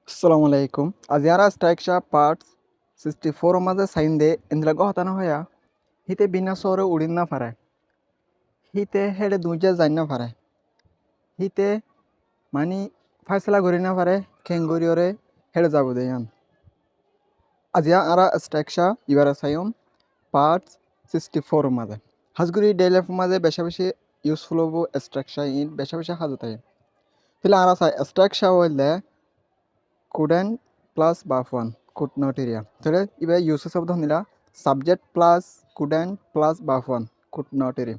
আসসালামু আলাইকুম আজি ara structure parts 64 maze sainde indra gohtana hoya hite bina sore udin na pare hite hede duja janna pare hite mani faisala gori na pare kengori ore hede jabu deyan আজি ara structure ibara sayum parts 64 maze hasguri daily life maze besha beshi useful hobo structure in besha beshi hajutai tile ara sai structure hoile couldn't plus buff one could not area তাহলে এবার usage শব্দ নিলা subject plus couldn't plus buff one could not area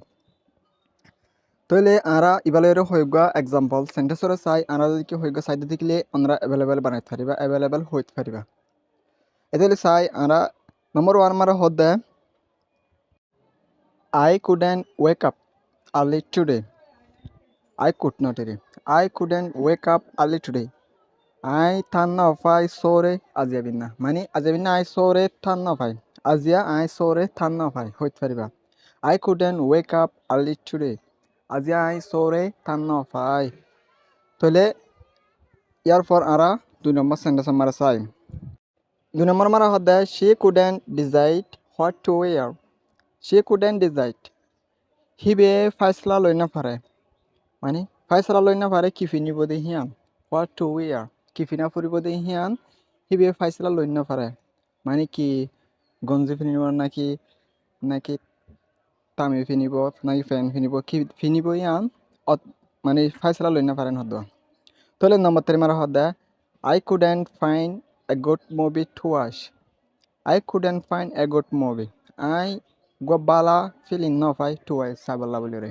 তাহলে আরা evaluate হইগা example সেন্টেন্সরে চাই আরা যদি কি হইগা side দিলে আমরা अवेलेबल বানাইতে পারিবা अवेलेबल হইতে পারিবা এতালে চাই আরা নম্বর 1 মারা হদে I couldn't wake up early today I could not area I couldn't wake up early today I tanna fai sore aziabinna মানে aziabinna I sore tanna fai azia I sore tanna fai হইতে পারিবা I couldn't wake up early today azia I sore tanna fai তাহলে ইয়ার পর আরা দুই নম্বর sentence আমরা চাই দুই নম্বর মারা হদে she couldn't decide what to wear she couldn't decide হিবে ফাইসলা লই না পারে মানে ফাইসলা লই না পারে কি ফিনিব দে হিয়ান what to wear কি ফিনা ফুরিব দে হিয়ান হিবে ফাইসলা লই না পারে মানে কি গঞ্জি ফিনিব নাকি নাকি তামি ফিনিব নাকি ফ্যান ফিনিব কি ফিনিব ইয়ান মানে ফাইসলা লই না পারেন হদ তাহলে নম্বর 3 মারা হদে I couldn't find a good movie to watch I couldn't find a good movie I gobala feeling no fai to watch saballa bolire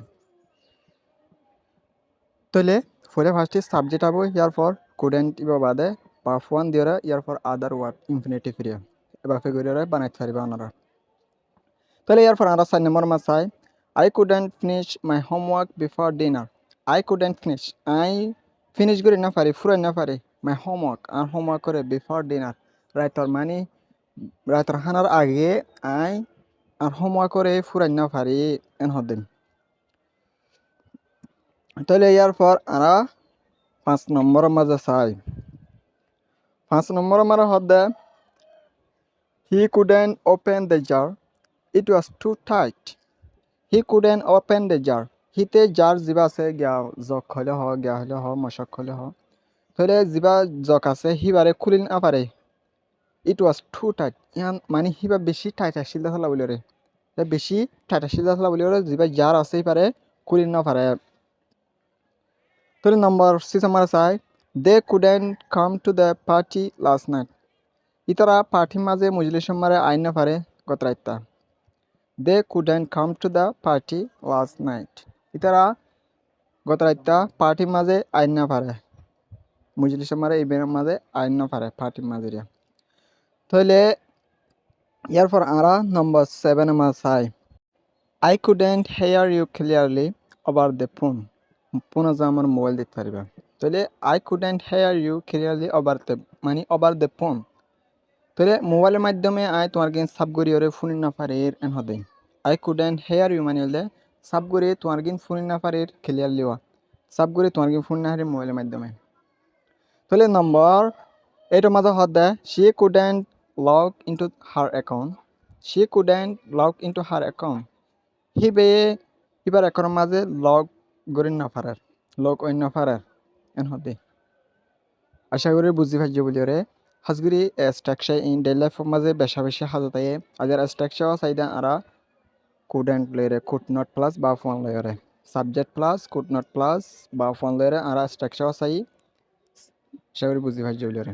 তাহলে ফলে ফার্স্টে সাবজেক্ট আবো ইয়ার পর couldn't ইবা বাদে পার্ট 1 দিরা ইয়ার পর আদার ওয়ার্ড ইনফিনিটিভ ফ্রিয়া এবার ফিগরে বানাইতে পারিবা আপনারা তাহলে ইয়ার পর আমরা 4 নম্বর মা চাই I couldn't finish my homework before dinner I couldn't finish I finish করে না পারি ফুরাই না পারি my homework আর হোমওয়ার্ক করে before dinner রাইতর মানে রাইতর হানার আগে I আর হোমওয়ার্ক করে ফুরাই না পারি এন হদিন তাহলে ইয়ার পর আমরা 5 নম্বর মাঝে চাই 5 নম্বর মারা হদে he couldn't open the jar it was too tight he couldn't open the jar হিতে jar জিবা আছে গিয়া জক হলে হ গিয়া হলে হ মশক হলে হ তাহলে জিবা জক আছে হিবারে খুলি না পারে it was too tight ইয়ান মানে হিবা বেশি টাইট আসিল হলা বলি রে বেশি টাইট আসিল হলা বলি রে জিবা jar আছে পারে খুলি না পারে তাহলে নম্বর 6 আমরা চাই they couldn't come to the party last night ইতারা পার্টি মাঝে মজলিস মারে আইন না পারে গত raita they couldn't come to the party last night ইতারা গত রাইতা পার্টি মাঝে আইন না পারে মজলিস মারে ইবের মাঝে আইন না পারে পার্টি মাঝে তাহলে ইয়ার পর আমরা নম্বর 7 মা চাই I couldn't hear you clearly over the phone phone যা আমার মোবাইল দিতে পারিবা তাহলে I couldn't hear you clearly over the মানে over the phone তাহলে মোবাইলের মাধ্যমে আই তোমার গিন সাব গরিয়রে ফোন না পারে এন হদে I couldn't hear you মানে হলে সাব গরি তোমার গিন ফোন না পারে ক্লিয়ারলি ওয়া সাব গরি তোমার গিন ফোন না হারে মোবাইলের মাধ্যমে তাহলে নম্বর 8 মাঝে হদে she couldn't log into her account she couldn't log into her account হিবে এবার এখন মাঝে লগ গরিন না পারার লগ অন্য পারার এন হদে আশা করি বুঝি পাইছো বলি রে হাজগুরি স্ট্রাকচার ইন ডেইলি লাইফ মাঝে বেশা বেশি হাজতায়ে আজার স্ট্রাকচার সাইডা আরা couldn't লয়রে could not প্লাস বা ফোন লয়রে subject plus could not plus বা ফোন লয়রে আরা স্ট্রাকচার সাই আশা করি বুঝি পাইছো বলি রে